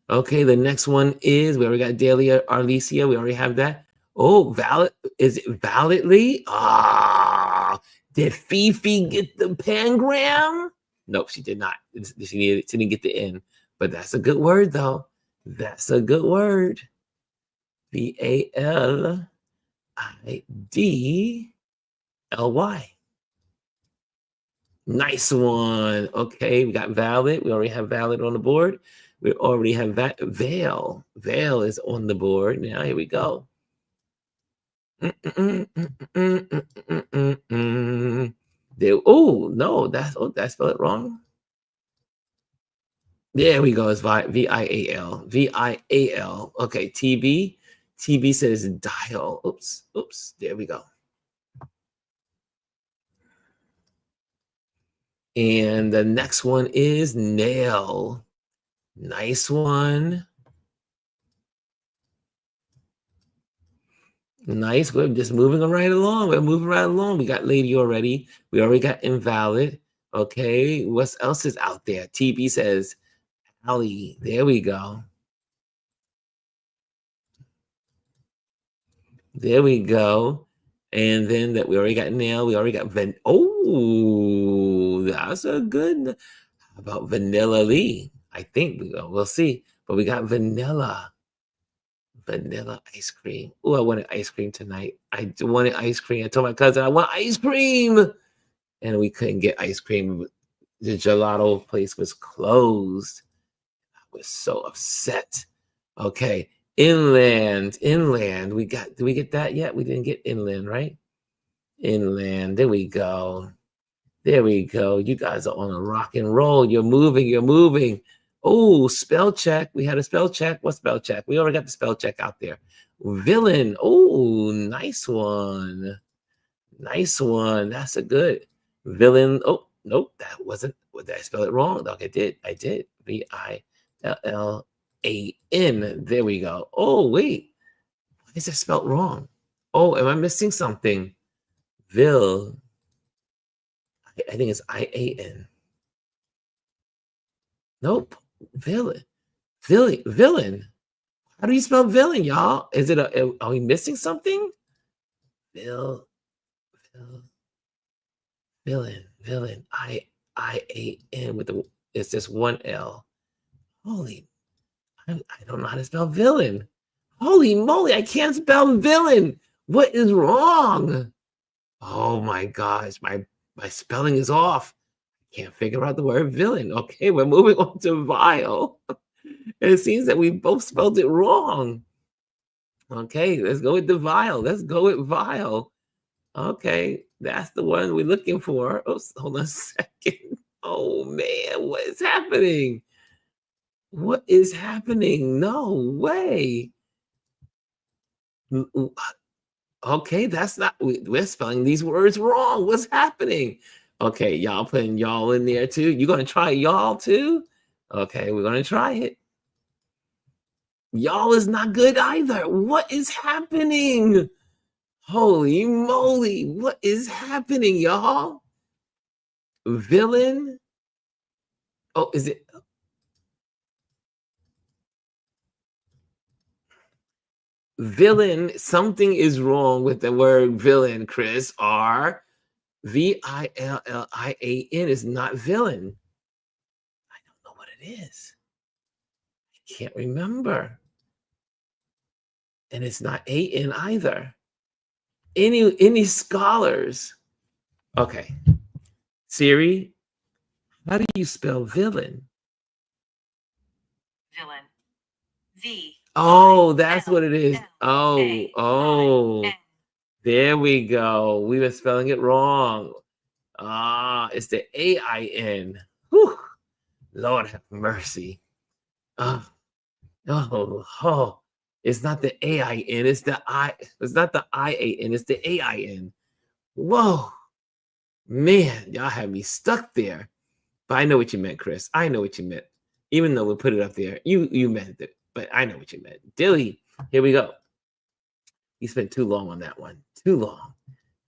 A: Okay, the next one is we already got daily Arlesia. We already have that. Oh, valid. Is it validly? Ah, did Fifi get the pangram? Nope, she did not. She didn't get the N, but that's a good word though. That's a good word. VALIDLY. Nice one. Okay, we got valid. We already have valid on the board. We already have that. Veil. Veil is on the board. Now here we go. Oh no, that's spelled it wrong. There we go. It's VIAL. VIAL. Okay, TB. TB says dial. Oops. There we go. And the next one is nail. Nice one. Nice. We're just moving right along. We're moving right along. We got lady already. We already got invalid. Okay. What else is out there? TB says alley. There we go. There we go. And then that we already got nail. We already got oh, that's a good. How about Vanilla Lee? I think we'll see. But we got vanilla ice cream. Oh, I wanted ice cream tonight. I wanted ice cream. I told my cousin I want ice cream, and we couldn't get ice cream. The gelato place was closed. was so upset. Okay, inland. Did we get that yet? We didn't get inland, right? Inland. There we go. You guys are on a rock and roll. You're moving. Oh, spell check. We had a spell check. What spell check? We already got the spell check out there. Villain. Oh, nice one. That's a good villain. Oh, nope, that wasn't. Did I spell it wrong? No, I did. Villan. There we go. Oh, wait. Why is that spelled wrong? Oh, am I missing something? I think it's IAN. Nope. Villain. How do you spell villain, y'all? Is it are we missing something? Villain. IAN with it's just one L. Holy, I don't know how to spell villain. Holy moly, I can't spell villain. What is wrong? Oh my gosh, my spelling is off. Can't figure out the word villain. Okay, we're moving on to vile. It seems that we both spelled it wrong. Okay, let's go with the vile. Okay, that's the one we're looking for. Oh, hold on a second. Oh man, what is happening? No way. Okay, that's not, we're spelling these words wrong. What's happening? Okay, y'all putting y'all in there too. You're going to try y'all too? Okay, we're going to try it. Y'all is not good either. What is happening? Holy moly, what is happening, y'all? Villain? Oh, is it? Villain, something is wrong with the word villain, Chris. VILLIAN is not villain. I don't know what it is. I can't remember. And it's not AN either. Any scholars? Okay. Siri, how do you spell villain?
B: Villain. V.
A: Oh, that's what it is. Oh. There we go. We were spelling it wrong. It's the AIN. Whew. Lord have mercy. Oh. It's not the AIN. It's not the IAN. It's the AIN. Whoa. Man, y'all had me stuck there. But I know what you meant, Chris. I know what you meant. Even though we put it up there, you meant it. But I know what you meant. Dilly, here we go. You spent too long on that one. Too long.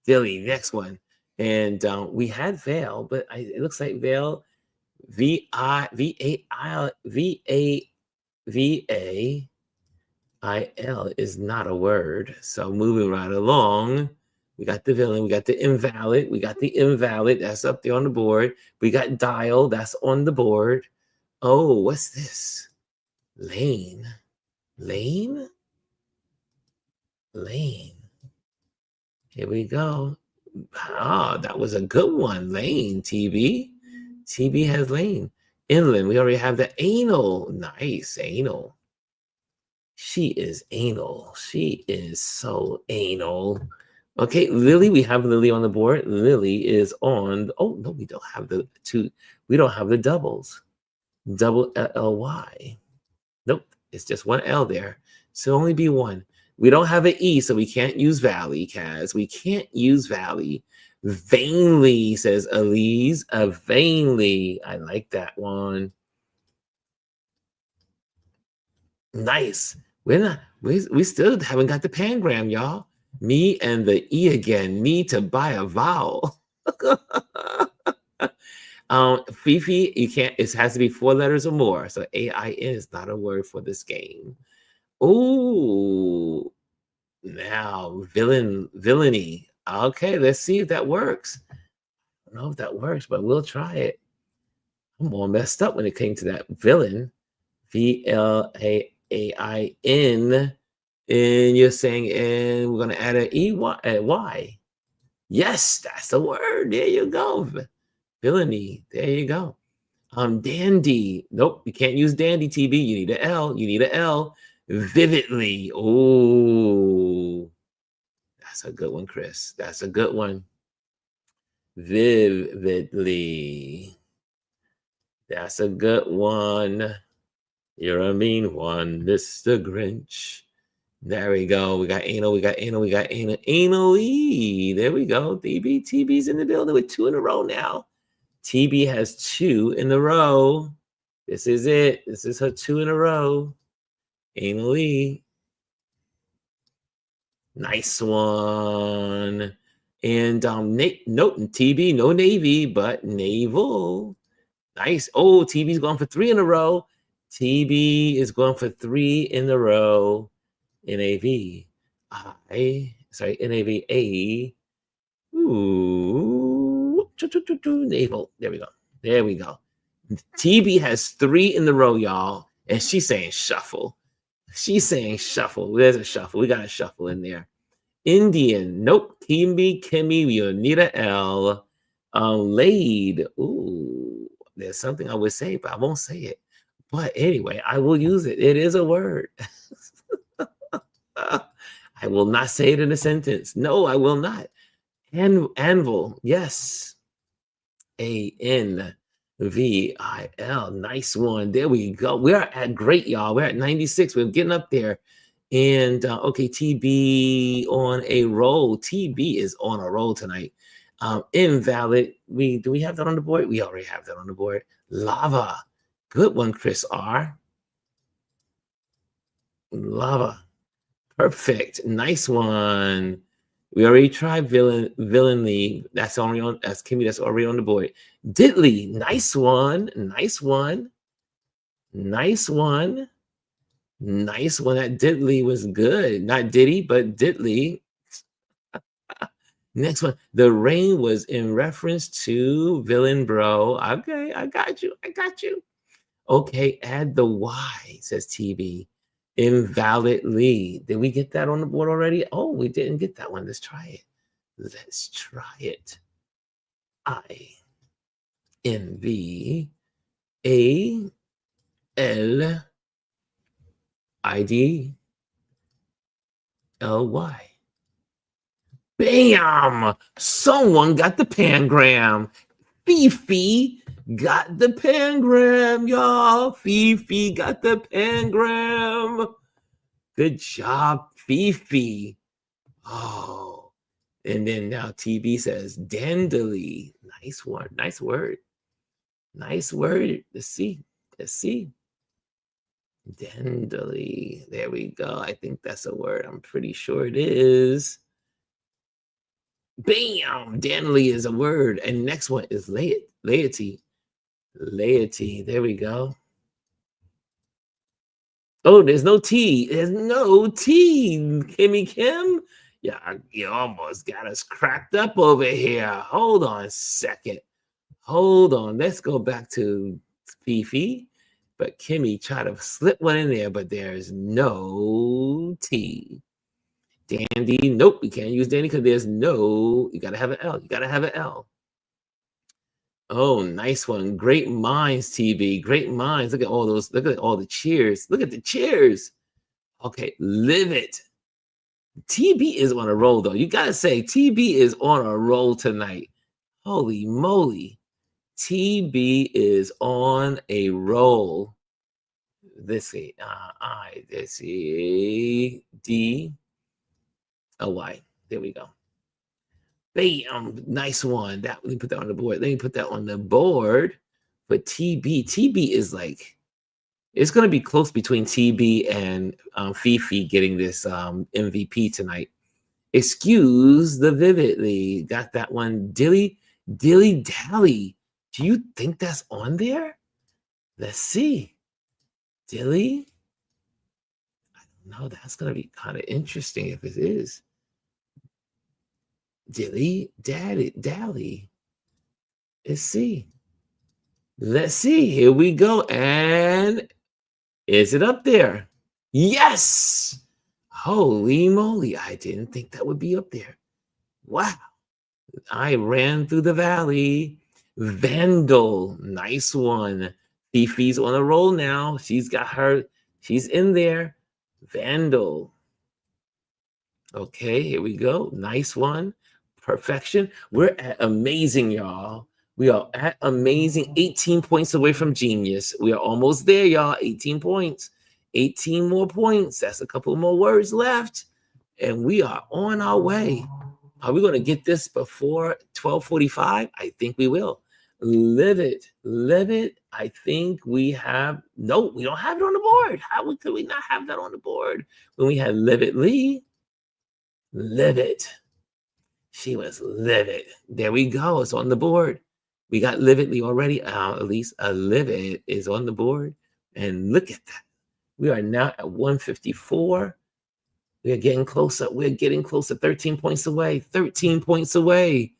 A: Dilly, next one. And we had Vale, but it looks like Vale, VAIL is not a word. So moving right along, we got the villain, we got the invalid, that's up there on the board. We got dial, that's on the board. Oh, what's this? Lane. Here we go. That was a good one. Lane, TB has lane. Inland, we already have the anal. Nice, anal. She is anal. She is so anal. Okay, Lily, we have Lily on the board. Lily is on. Oh, no, we don't have the two. We don't have the doubles. Double LY. Nope, it's just one L there. So only be one. We don't have an E, so we can't use Valley, Kaz. We can't use Valley. Vainly, says Elise. Vainly. I like that one. Nice. We still haven't got the pangram, y'all. Me and the E again. Me to buy a vowel. Fifi, you can't, it has to be 4 letters or more. So AIN is not a word for this game. Oh, now villainy. Okay, let's see if that works. I don't know if that works, but we'll try it. I'm all messed up when it came to that villain. VLAAIN. And you're saying, and we're going to add an Y. Yes, that's the word. There you go. Villainy. There you go. Dandy. Nope, you can't use dandy, TB. You need an L. You need an L. Vividly. Oh, that's a good one, Chris. That's a good one. Vividly. That's a good one. You're a mean one, Mr. Grinch. There we go. We got anal, we got anal, we got anal, anal-y. There we go. TB's in the building with 2 in a row now. TB has 2 in a row. This is it. This is her 2 in a row. Anal-y. Nice one. And nope, TB, no Navy, but naval. Nice. Oh, TB's going for 3 in a row. TB is going for 3 in a row. NAV. NAVA. Ooh. Naval. There we go. There we go. TB has 3 in a row, y'all. And she's saying shuffle. She's saying shuffle. There's a shuffle. We got a shuffle in there. Indian. Nope. Kimmy. You need a L. Laid. Ooh. There's something I would say, but I won't say it. But anyway, I will use it. It is a word. I will not say it in a sentence. No, I will not. Anvil. Yes. ANVIL. Nice one. There we go. We're at great, y'all. We're at 96. We're getting up there. And okay, TB on a roll. TB is on a roll tonight. Invalid. Do we have that on the board? We already have that on the board. Lava. Good one, Chris R. Lava. Perfect. Nice one. We already tried villainly. That's Kimmy. That's already on the board. Diddly. Nice one. Nice one. Nice one. Nice one. That diddly was good. Not Diddy, but diddly. Next one. The rain was in reference to villain, bro. Okay, I got you. I got you. Okay, add the Y, says TB. Invalidly. Did we get that on the board already? Oh, we didn't get that one. Let's try it. Let's try it. INVALIDLY. Bam! Someone got the pangram. Fifi got the pangram, y'all. Fifi got the pangram. Good job, Fifi. Oh, and then now TB says dandly. Nice one. Nice word. Nice word. Let's see. Let's see. Dandly. There we go. I think that's a word. I'm pretty sure it is. Bam! Dandly is a word. And next one is laity. Laity. There we go. Oh, there's no T. There's no T. Kimmy Kim. Yeah, you almost got us cracked up over here. Hold on a second. Hold on. Let's go back to Fifi. But Kimmy tried to slip one in there, but there's no T. Dandy. Nope, you can't use dandy because there's no. You got to have an L. You got to have an L. Oh, nice one. Great minds, TB. Great minds. Look at all those. Look at all the cheers. Look at the cheers. Okay, live it. TB is on a roll, though. You got to say, TB is on a roll tonight. Holy moly. TB is on a roll. Let's see. Let's see. DLY. There we go. Bam, nice one. Let me put that on the board. Let me put that on the board. But TB is like, it's going to be close between TB and Fifi getting this MVP tonight. Excuse the vividly. Got that one. Dilly dally. Do you think that's on there? Let's see. Dilly? I don't know. That's going to be kind of interesting if it is. Dally. Let's see. Let's see. Here we go. And is it up there? Yes. Holy moly. I didn't think that would be up there. Wow. I ran through the valley. Vandal. Nice one. Fifi's on a roll now. She's in there. Vandal. Okay, here we go. Nice one. Perfection. We're at amazing, y'all. We are at amazing. 18 points away from genius. We are almost there, y'all. 18 points. 18 more points. That's a couple more words left. And we are on our way. Are we going to get this before 12:45? I think we will. Live it. Live it. I think we have. No, we don't have it on the board. How could we not have that on the board when we had Live It Lee? Live it. She was livid. There we go. It's on the board. We got lividly already. At least a livid is on the board. And look at that. We are now at 154. We are getting closer. We're getting closer. 13 points away. 13 points away.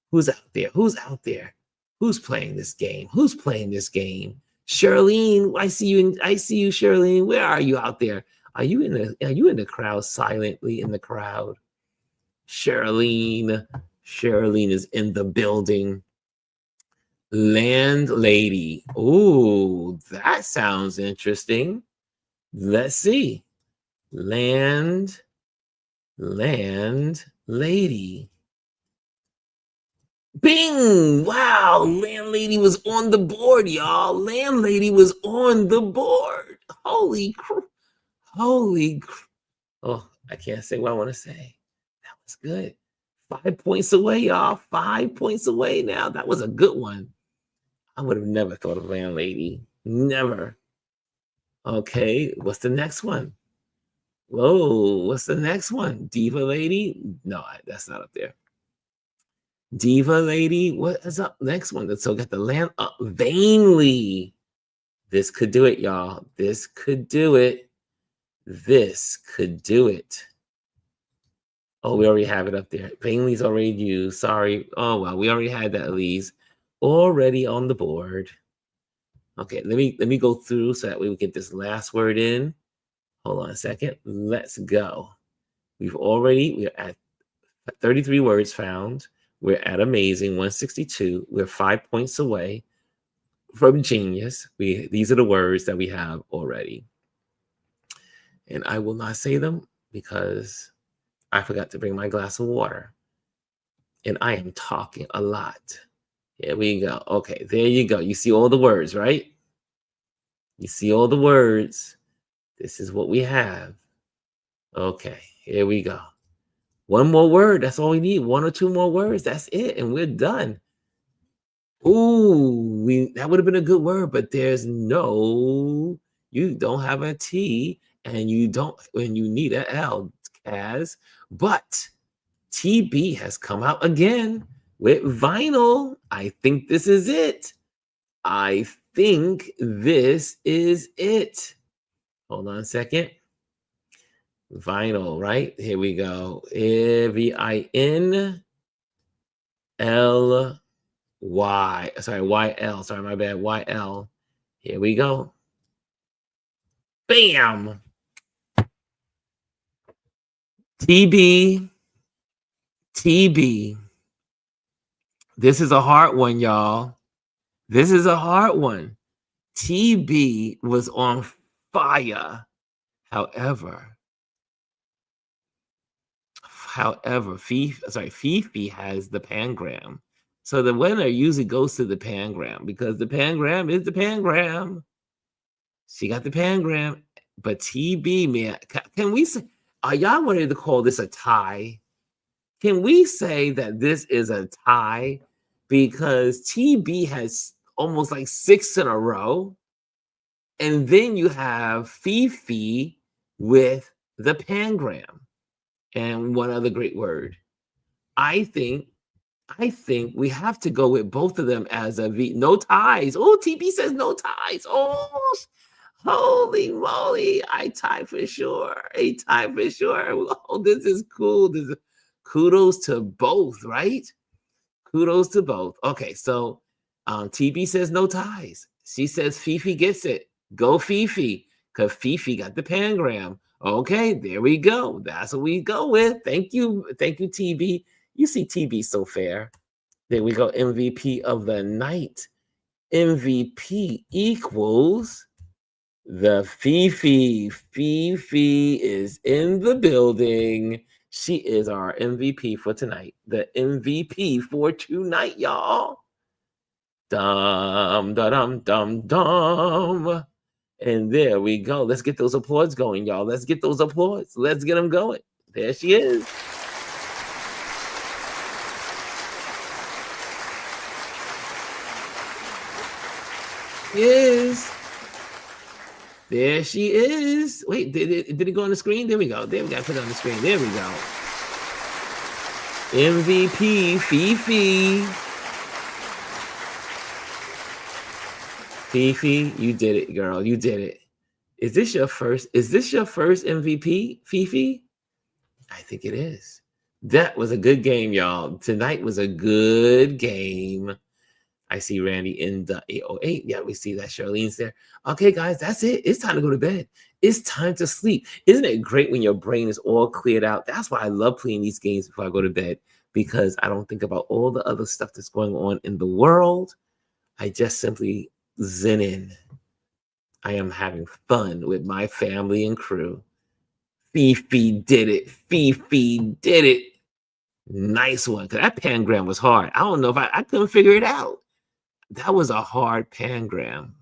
A: Who's out there? Who's out there? Who's playing this game? Who's playing this game? Charlene, I see you. I see you, Charlene. Where are you out there? Are you in the crowd? Silently in the crowd. Charlene is in the building. Landlady. Ooh, that sounds interesting. Let's see. Landlady. Bing! Wow, landlady was on the board, y'all. Landlady was on the board. Holy crap. Oh, I can't say what I want to say. That was good. 5 points away, y'all. 5 points away now. That was a good one. I would have never thought of landlady. Never. Okay, what's the next one? Whoa, what's the next one? Diva lady? No, that's not up there. Diva lady, what is up next one? So got the land up vainly. This could do it, y'all. This could do it. This could do it. Oh, we already have it up there. Vainly's already used. Sorry. Oh well, we already had that, Elise. Already on the board. Okay, let me go through so that way we get this last word in. Hold on a second. Let's go. We're at 33 words found. We're at amazing 162. We're 5 points away from genius. These are the words that we have already. And I will not say them because I forgot to bring my glass of water. And I am talking a lot. Here we go. Okay, there you go. You see all the words, right? You see all the words. This is what we have. Okay, here we go. One more word. That's all we need. 1 or 2 more words. That's it. And we're done. Ooh, that would have been a good word, but you don't have a T and you need an L, Kaz. But TB has come out again with vinyl. I think this is it. Hold on a second. Vinyl, right? Here we go. VINLY. Sorry, YL. Sorry, my bad. YL. Here we go. Bam. TB. This is a hard one, y'all. This is a hard one. TB was on fire. However, Fifi has the pangram. So the winner usually goes to the pangram because the pangram is the pangram. She got the pangram. But TB, man, can we say, are y'all wanting to call this a tie? Can we say that this is a tie? Because TB has almost like 6 in a row. And then you have Fifi with the pangram. And one other great word. I think we have to go with both of them as a V. No ties. Oh, TB says no ties. Oh, holy moly. I tie for sure. Oh, this is cool. Kudos to both, right? Kudos to both. Okay, so TB says no ties. She says Fifi gets it. Go Fifi, because Fifi got the pangram. Okay, there we go. That's what we go with. Thank you, TB. You see TB so fair. There we go. MVP of the night. MVP equals the Fifi. Fifi is in the building. She is our MVP for tonight. The MVP for tonight, y'all. Dum, da, dum, dum, dum. And there we go. Let's get those applause going, y'all. Let's get those applause. Let's get them going. There she is. There she is. Wait, did it go on the screen? There we go. There we go. Put it on the screen. There we go. MVP Fifi. Fifi, you did it, girl. You did it. Is this your first MVP, Fifi? I think it is. That was a good game, y'all. Tonight was a good game. I see Randy in the 808. Yeah, we see that Charlene's there. Okay, guys, that's it. It's time to go to bed. It's time to sleep. Isn't it great when your brain is all cleared out? That's why I love playing these games before I go to bed, because I don't think about all the other stuff that's going on in the world. I just simply zen in. I am having fun with my family and crew. Fifi did it. Fifi did it. Nice one. Because that pangram was hard. I don't know if I couldn't figure it out. That was a hard pangram.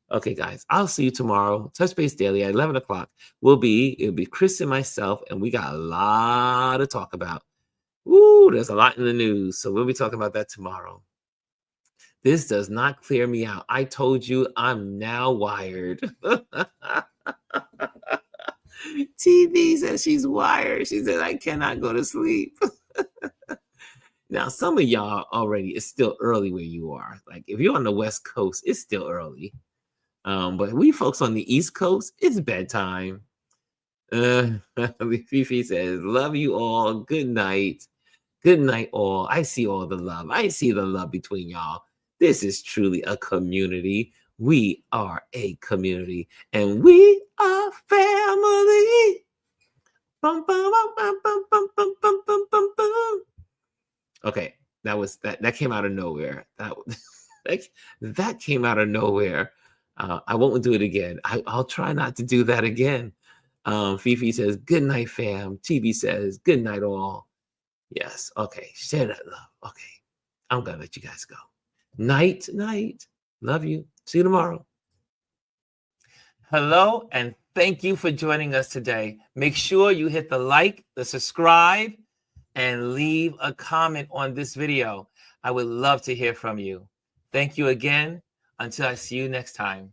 A: Okay, guys, I'll see you tomorrow. Touch Base Daily at 11 o'clock. It'll be Chris and myself, and we got a lot to talk about. Woo, there's a lot in the news, so we'll be talking about that tomorrow. This does not clear me out. I told you I'm now wired. TV says she's wired. She said, I cannot go to sleep. Now, some of y'all already, it's still early where you are. Like, if you're on the West Coast, it's still early. But we folks on the East Coast, it's bedtime. Fifi says, love you all. Good night. Good night, all. I see all the love. I see the love between y'all. This is truly a community. We are a community, and we are family. Bum, bum, bum, bum, bum, bum, bum, bum, bum, bum. Okay, that came out of nowhere. That came out of nowhere. I won't do it again. I'll try not to do that again. Fifi says, good night, fam. TB says, good night, all. Yes, okay. Share that love. Okay, I'm going to let you guys go. Night, night. Love you. See you tomorrow. Hello, and thank you for joining us today. Make sure you hit the like, the subscribe, and leave a comment on this video. I would love to hear from you. Thank you again. Until I see you next time.